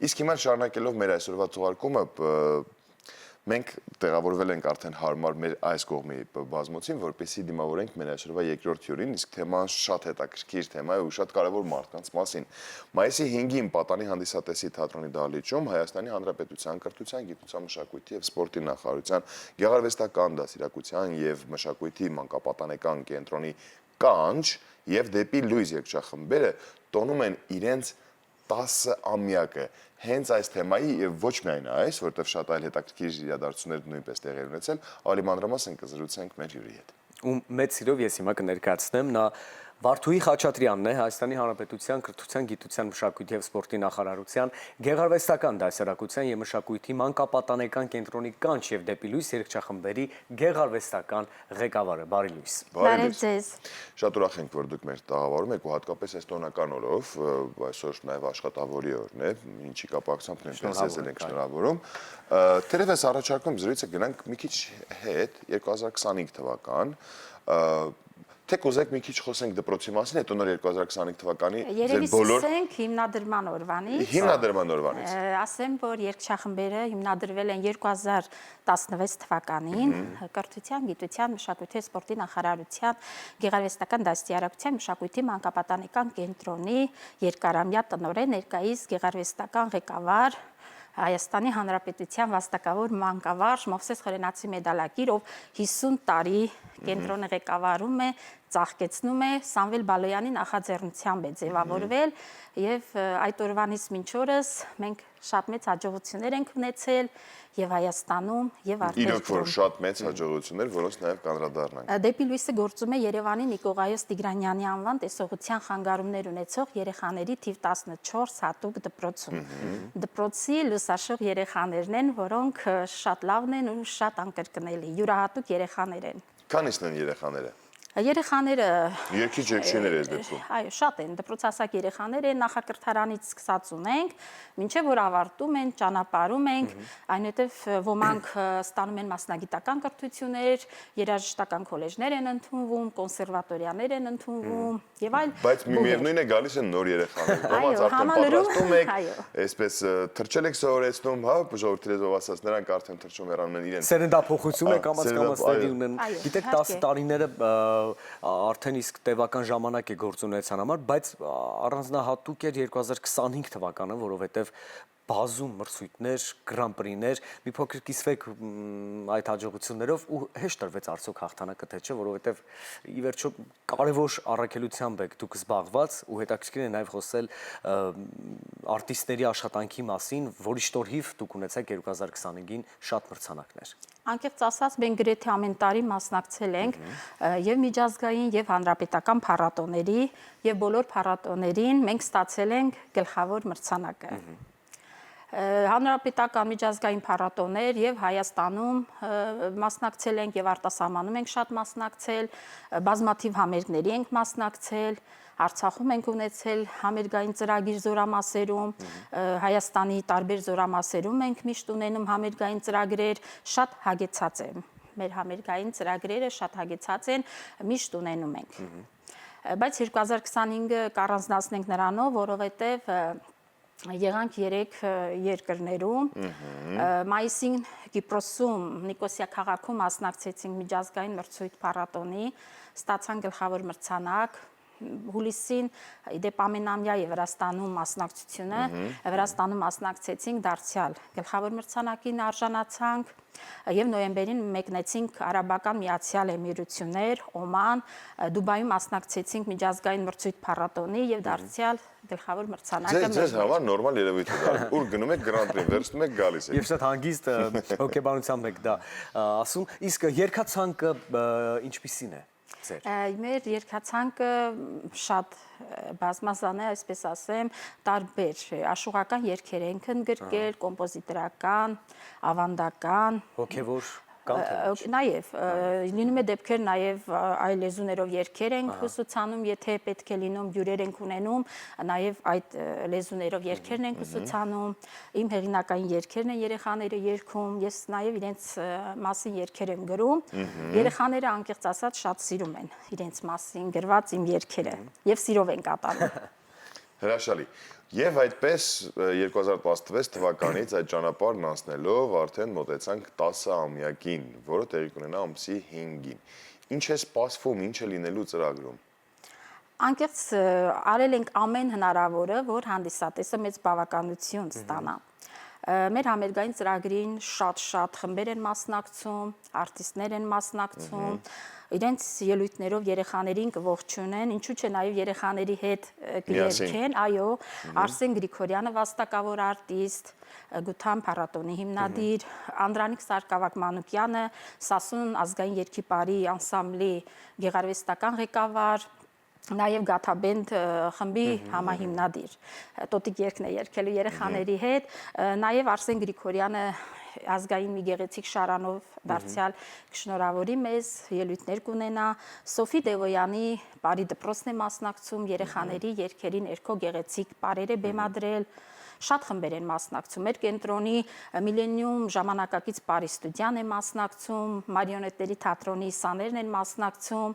Իսկ հիմա շարունակելով մեր այսօրվա թողարկումը, մենք տեղավորվել ենք արդեն հարմար մեր այս կողմի բազմոցին, որպեսզի դիմավորենք մեր այսօրվա երկրորդ հյուրին, իսկ թեման շատ հետաքրքիր թեմա է ու շատ կարևոր մարդկանց մասին։ Մայիսի 5-ին Պատանի հանդիսատեսի թատրոնի դահլիճում Հայաստանի Հանրապետության կրթության, գիտության, մշակույթի եւ սպորտի նախարարության գեղարվեստական դաստիարակության եւ մշակույթի մանկապատանեկան կենտրոնի կանչ եւ դեպի լույս երգչախմբերը տոնում են իրենց 10-ամյակը հենց այս թեմայի եւ ոչ միայն այս, որտեղ շատ այլ հետաքրքիր իրադարձություններ նույնպես տեղի են ունեցել, ավելի մանրամասն կզրուցենք մեր հյուրի հետ։ Ու մեծ սիրով ես հիմա կներկայացնեմ նա Վարդուհի Խաչատրյանն է Հայաստանի Հանրապետության կրթության, գիտության, մշակույթի եւ սպորտի նախարարության գեղարվեստական դասարակության եւ մշակույթի մանկապատանեկան կենտրոնի կանչ եւ դեպի լույս երգչախմբերի գեղարվեստական ղեկավարը։ Բարի լույս։ Բարի ձեզ։ Շատ ուրախ ենք, որ դուք մեր տաղավարում եք ու հատկապես այս տոնական օրով, այսօր նաեւ աշխատավորի օրն է, ինչի կապակցությամբ նույնպես ես ենք շնորհավորում։ Թերևս առաջարկում զրույցը գնանք մի քիչ հետ 2025 թվական Թե կուզեք մի քիչ խոսենք դպրոցի մասին, հետո նոր 2025 թվականի ձեր բոլոր Երևի հիմնադրման օրվանից։ Հիմնադրման օրվանից։ Ասեմ, որ երգչախմբերը հիմնադրվել են 2016 թվականին կրթության, գիտության, մշակույթի, սպորտի նախարարության գեղարվեստական դաստիարակության մշակույթի մանկապատանեկան կենտրոնի երկարամյա տնօրեն, ներկայիս գեղարվեստական ղեկավար Հայաստանի Հանրապետության վաստակավոր մանկավարժ Մովսես Խորենացի մեդալակիր, ով 50 տարի կենտրոնը ղեկավարում է, ծաղկեցնում է, Սամվել Բալոյանի նախաձեռնությամբ է ձևավորվել եւ այդ օրվանից մինչ օրս մենք շատ մեծ հաջողություններ ենք ունեցել եւ Հայաստանում եւ արտերկրում։ Իրոք որ շատ մեծ հաջողություններ, որոնց նաեւ կանդրադառնանք։ Դեպի լույսը գործում է Երևանի Նիկողայոս Տիգրանյանի անվան տեսողության խանգարումներ ունեցող երեխաների թիվ 14 հատուկ դպրոցում։ Դպրոցի լուսաշող երեխաներն են, որոնք շատ լավն են ու շատ անկրկնելի, յուրահատուկ երեխաներ են։ Քանիսն են երեխաները։ Երեխաները Երգիչ-երգչիներ ես դեպքում։ Այո, շատ են, դպրոցահասակ երեխաներ են, նախակրթարանից սկսած ունենք, մինչև որ ավարտում են, ճանապարհում ենք, այնուհետև ոմանք ստանում են մասնագիտական կրթություններ, երաժշտական քոլեջներ են ընդունվում, կոնսերվատորիաներ են ընդունվում եւ այլ։ Բայց միևնույն է գալիս են նոր երեխաներ, ոմանց արդեն պատրաստում եք, այսպես թրջել եք սովորեցնում, հա, ժողովրդի լեզվով ասած, նրանք արդեն թրջում հեռանում են իրենց։ Սերնդափոխություն է կամաց տեղի ունեն։ Գիտեք 10 տարիները արդեն իսկ տևական ժամանակ է գործունեության համար, բայց առանձնահատուկ էր 2025 թվականը, որովհետև բազում մրցույթներ, գրանպրիներ, մի փոքր կիսվեք այդ հաջողություններով ու հեշտ տրվեց արդյոք հաղթանակը թե չէ, որովհետև ի վերջո կարևոր առաքելությամբ եք դուք զբաղված ու հետաքրքիր է նաև խոսել արտիստների աշխատանքի մասին, որի շնորհիվ դուք ունեցեք 2025-ին շատ մրցանակներ։ Անկեղծ ասած, մենք գրեթե ամեն տարի մասնակցել ենք եւ միջազգային եւ հանրապետական փառատոների եւ բոլոր փառատոներին մենք ստացել ենք գլխավոր մրցանակը։ Հանրապետական միջազգային փառատոներ եւ Հայաստանում մասնակցել ենք եւ արտասահմանում ենք շատ մասնակցել, բազմաթիվ համերգների ենք մասնակցել, Արցախում ենք ունեցել համերգային ծրագիր զորամասերում, Հայաստանի տարբեր զորամասերում ենք միշտ ունենում համերգային ծրագրեր, շատ հագեցած են։ Մեր համերգային ծրագրերը շատ հագեցած են, միշտ ունենում ենք։ Բայց 2025-ը կառանձնացնենք նրանով, որովհետև եղանք 3 երկրներում, մայիսին Կիպրոսում, Նիկոսիա քաղաքում մասնակցեցինք միջազգային մրցույթ փառատոնի, ստացան գլխավոր մրցանակ, հուլիսին իդեպ ամենամյա է Վրաստանում մասնակցությունը, Վրաստանում մասնակցեցինք դարձյալ գլխավոր մրցանակին արժանացանք եւ նոյեմբերին մեկնեցինք Արաբական Միացյալ Էմիրություններ, Օման, Դուբայում մասնակցեցինք միջազգային մրցույթ փառատոնի եւ դարձյալ գլխավոր մրցանակը։ Ձեզ համար նորմալ երևույթ է դա։ Ուր գնում եք գրանտին, վերցնում եք գալիս եք։ Եվ շատ հանգիստ հոգեբանությամբ եք դա ասում, իսկ երգացանկը ինչպիսին է։ Մեր երգացանկը շատ բազմազան է, այսպես ասեմ, տարբեր աշխուղական երգեր ենք ընդգրկել, կոմպոզիտորական, ավանդական, հոգևոր Նաև լինում է դեպքեր նաև այլ լեզուներով երգեր ենք ուսուցանում, եթե պետք է լինում հյուրեր ենք ունենում, նաև այդ լեզուներով երգերն ենք ուսուցանում, իմ հեղինակային երգերն են երեխաները երգում, ես նաև իրենց մասին երգեր եմ գրում, երեխաները անկեղծ ասած շատ սիրում են իրենց մասին գրված իմ երգերը եւ սիրով են կատարում։ Հրաշալի։ Եվ այդպես 2016 թվականից այդ ճանապարհն անցնելով արդեն մոտեցանք 10-ամյակին, որը տեղի կունենա ամսի 5-ին։ Ինչ է սպասվում, ինչ է լինելու ծրագրում։ Անկեղծ արել ենք ամեն հնարավորը, որ հանդիսատեսը մեծ բավականություն ստանա։ Մեր համերգային ծրագրին շատ խմբեր են մասնակցում, արտիստներ են մասնակցում, իրենց ելույթներով երեխաներին կողջունեն, ինչու՞ չէ նաև երեխաների հետ կերկեն, այո, Արսեն Գրիգորյանը վաստակավոր արտիստ, Գութան փառատոնի հիմնադիր, Անդրանիկ Սարգսակ-Մանուկյանը Սասուն ազգային երգի պարի անսամբլի գեղարվեստական ղեկավար, նաև Գաթաբենդ խմբի համահիմնադիր, տոտիկ երգն է երգելու երեխաների հետ, նաև Արսեն Գրիգորյանը ազգային մի գեղեցիկ շարանով դարձյալ կշնորհավորի մեզ, ելույթներ կունենա, Սոֆի Դևոյանի բարի դպրոցն է մասնակցում, երեխաների երգերի ներքո գեղեցիկ պարեր է բեմադրել, շատ խմբեր են մասնակցում, մեր կենտրոնի Միլենիում ժամանակակից պարի ստուդիան է մասնակցում, մարիոնետների թատրոնի սաներն են մասնակցում,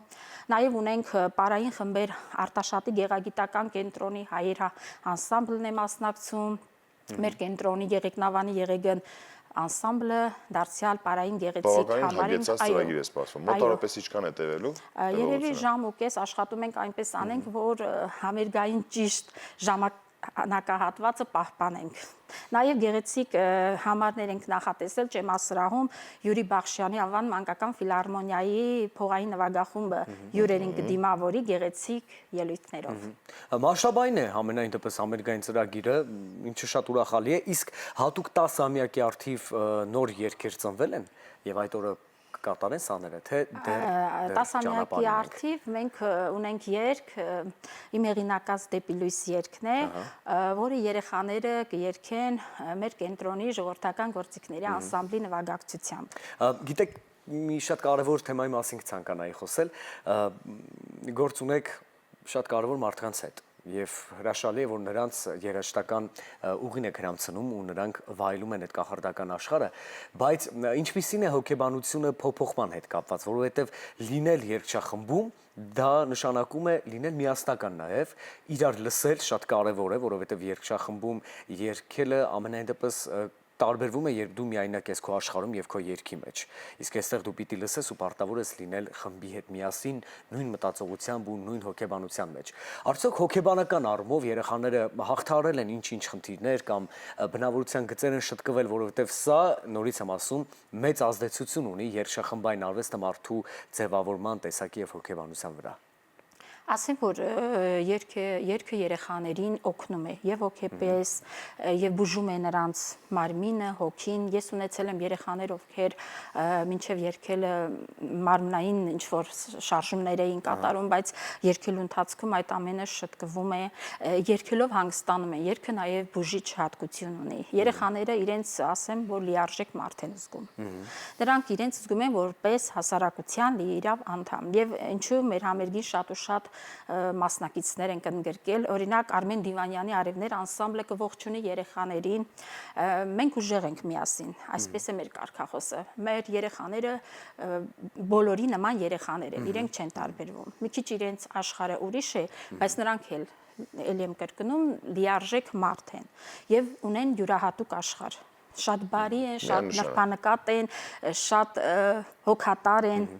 նաև ունենք պարային խմբեր Արտաշատի գեղագիտական կենտրոնի հայեր անսամբլն է մասնակցում, մեր կենտրոնի Եղեգնավանի Եղեգն անսամբլը դարձյալ պարային գեղեցիկ համարին ծրագիր է սպասվում։ Մոտավորապես ինչքան է տևելու։ Երևի ժամ ու կես աշխատում ենք այնպես անենք, որ համերգային ճիշտ ժամանակահատվածը պահպանենք։ Նաև գեղեցիկ համարներ ենք նախատեսել Ճեմասրահում Յուրի Բախշյանի անվան մանկական ֆիլհարմոնիայի փողային նվագախումբը հյուրերին կդիմավորի գեղեցիկ ելույթներով։ Մասշտաբային է համենայն դեպս համերգային ծրագիրը, ինչը շատ ուրախալի է, իսկ հատուկ 10-ամյակի արդիվ նոր երգեր ծնվել են եւ այդ օրը կկատարեն սաները, թե դեռ 10-ամյակի արդիվ մենք ունենք երգ, իմ հեղինակած Դեպի լույս երգն է, որը երեխաները կերգեն մեր կենտրոնի ժողովրդական գործիքների անսամբլի նվագակցությամբ։ Գիտեք, մի շատ կարևոր թեմայի մասին կցանկանայի խոսել, գործ ունեք շատ կարևոր մարդկանց հետ։ Եվ հրաշալի է, որ նրանց երաժշտական ուղին եք հրամցնում ու նրանք վայելում են այդ կախարդական աշխարհը, բայց ինչպիսին է հոգեբանությունը փոփոխման հետ կապված, որովհետև լինել երգչախմբում դա նշանակում է լինել միասնական նաև, իրար լսել շատ կարևոր է, որովհետև երգչախմբում երգելը ամենայն դեպս տարբերվում է, երբ դու միայնակ ես քո աշխարհում եւ քո երգի մեջ։ Իսկ այստեղ դու պիտի լսես ու պարտավոր ես լինել խմբի հետ միասին, նույն մտածողությամբ ու նույն հոգեբանության մեջ։ Արդյոք հոգեբանական առումով երեխաները հաղթահարել են ինչ-ինչ խնդիրներ կամ բնավորության գծեր են շտկվել, որովհետեւ սա, նորից եմ ասում, մեծ ազդեցություն ունի երգչախմբային արվեստը մարդու ձևավորման, տեսակի եւ հոգեբանության վրա։ Ասեմ, որ երգը երեխաներին օգնում է եւ հոգեպես եւ բուժում է նրանց մարմինը, հոգին։ Ես ունեցել եմ երեխաներ, ովքեր մինչեւ երգելը մարմնային ինչ որ շարժումներ էին կատարում, բայց երգելու ընթացքում այդ ամենը շտկվում է, երգելով հանգստանում են։ Երգը նաեւ բուժիչ հատկություն ունի։ Երեխաները իրենց, ասեմ, որ լիարժեք մարդ են զգում։ Նրանք իրենց զգում են որպես հասարակության լիիրավ անդամ եւ ինչու մեր համերգին շատ ու շատ մասնակիցներ են կընդգրկել, օրինակ Արմեն Դիվանյանի Արևներ անսամբլը կողջունի երեխաներին, մենք ուժեղ ենք միասին, այսպես է մեր կարգախոսը, մեր երեխաները բոլորի նման երեխաներ են, իրենք չեն տարբերվում, մի քիչ իրենց աշխարհը ուրիշ է, բայց նրանք էլ եմ կրկնում, լիարժեք մարդ են եւ ունեն յուրահատուկ աշխարհ, շատ բարի են, շատ նրբանկատ են, շատ հոգատար են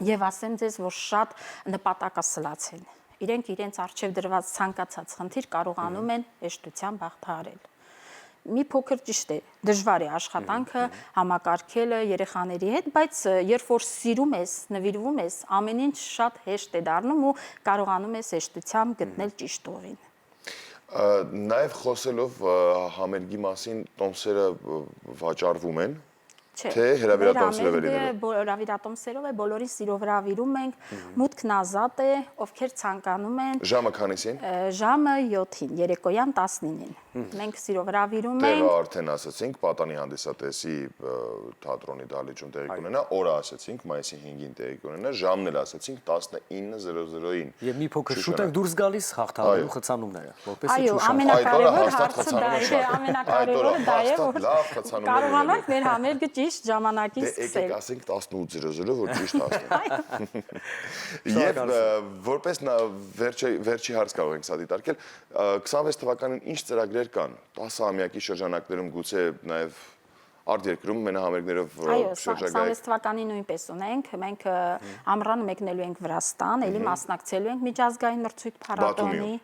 Եվ ասեմ ձեզ, որ շատ նպատակասլաց են։ Իրենք իրենց առջև դրված ցանկացած խնդիր կարողանում են հեշտությամբ հաղթահարել։ Մի փոքր ճիշտ է, դժվար է աշխատանքը համակարգելը երեխաների հետ, բայց երբ որ սիրում ես, նվիրվում ես, ամեն ինչ շատ հեշտ է դառնում ու կարողանում ես հեշտությամբ գտնել ճիշտ ուղին։ Նաև խոսելով համերգի մասին, տոմսերը վաճառվում են։ Թե հրավիրատոմսերով է լինելու։ Հրավիրատոմսերով է, բոլորին սիրով հրավիրում ենք, մուտքն ազատ է, ովքեր ցանկանում են։ Ժամը քանիսին։ Ժամը 7-ին, երեկոյան 19-ին։ Մենք սիրով հրավիրում ենք։ Տեղը արդեն ասացինք, Պատանի հանդիսատեսի թատրոնի դահլիճում տեղի կունենա, օրը ասացինք, մայիսի 5-ին տեղի կունենա, ժամն էլ ասացինք 19:00-ին։ Եվ մի փոքր շուտ ենք դուրս գալիս հաղթահարելու խցանումները, որպես այո, ամենակարևոր հարցը դա է, ամենակարևորը դա է, որ կարողանանք մեր համերգը ճիշտ ճիշտ ժամանակին Եկեք սկսել։ ասենք 18:00, որ ճիշտ ասենք։ Եվ որպես վերջի հարց կարող ենք սա դիտարկել, 26 թվականին ինչ ծրագրեր կան 10-ամյակի շրջանակներում գուցե նաև արտերկրում մենահամերգներով Այո, շրջագայք 26 թվականի նույնպես ունենք։ Մենք ամռանը մեկնելու ենք Վրաստան, ելի մասնակցելու ենք միջազգային մրցույթ փառատոնի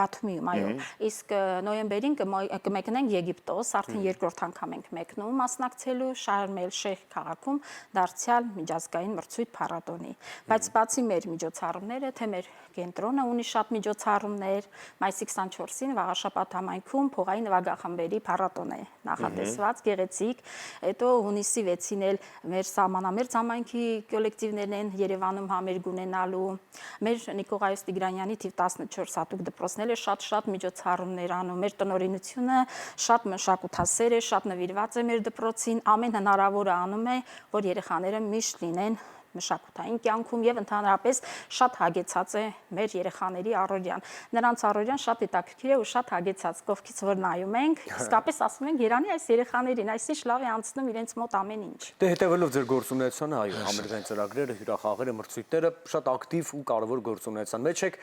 Բաթումիում, այո։ Իսկ նոյեմբերին կմեկնենք Եգիպտոս, արդեն երկրորդ անգամ ենք մեկնում մասնակցելու Շարմ էլ-Շեյխ քաղաքում դարձյալ միջազգային մրցույթ փառատոնի։ Բայց բացի մեր միջոցառումները, թե մեր կենտրոնը ունի շատ միջոցառումներ, մայիսի 24-ին Վաղաշապատ համայնքում փողային նվագախմբերի փառատոն է նախատեսված, գեղեցիկ։ Հետո հունիսի 6-ին էլ մեր սահմանամերձ համայնքի կոլեկտիվներն են Երևանում համերգ ունենալու։ Մեր Նիկողայոս Տիգրանյանի թիվ 14 հատուկ դպրոցները շատ միջոցառումներ անում։ Մեր տնօրինությունը շատ մշակութասեր է, շատ նվիրված է մեր դպրոցին, ամեն հնարավորը անում է, որ երեխաները միշտ լինեն մշակութային կյանքում եւ ընդհանրապես շատ հագեցած է մեր երեխաների առօրյան։ Նրանց առօրյան շատ հետաքրքիր է ու շատ հագեցած, կողքից որ նայում ենք, իսկապես ասում ենք Երանի այս երեխաներին, այսինչ լավ է անցնում իրենց մոտ ամեն ինչ։ Դե հետևելով ձեր գործունեությանը, այո, համերգային ծրագրերը, հյուրախաղերը, մրցույթները շատ ակտիվ ու կարևոր գործունեության մեջ եք։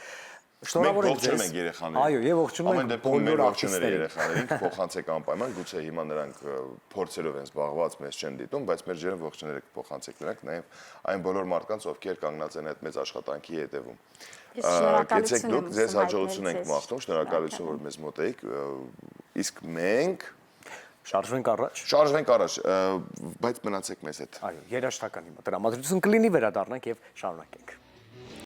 Շնորհավորենք ձեզ։ Ողջունում ենք երեխաներին։ Այո, եւ ողջունում ենք բոլոր արտիստներին։ Երեխաներին, փոխանցեք անպայման, գուցե հիմա նրանք փորձերով են զբաղված, մեզ չեն դիտում, բայց մեր ջերմ ողջուները կփոխանցեք նրանք նաեւ այն բոլոր մարդկանց, ովքեր կանգնած են այդ մեծ աշխատանքի հետևում։ Գեցեք դուք, ձեզ հաջողություն ենք մաղթում, շնորհակալություն, որ մեզ մոտ եք, իսկ մենք շարժվենք առաջ, բայց մնացեք մեզ հետ։ Այո, երաժշտական հիմա տրամադրություն կլինի, վերադառնանք եւ շարունակենք։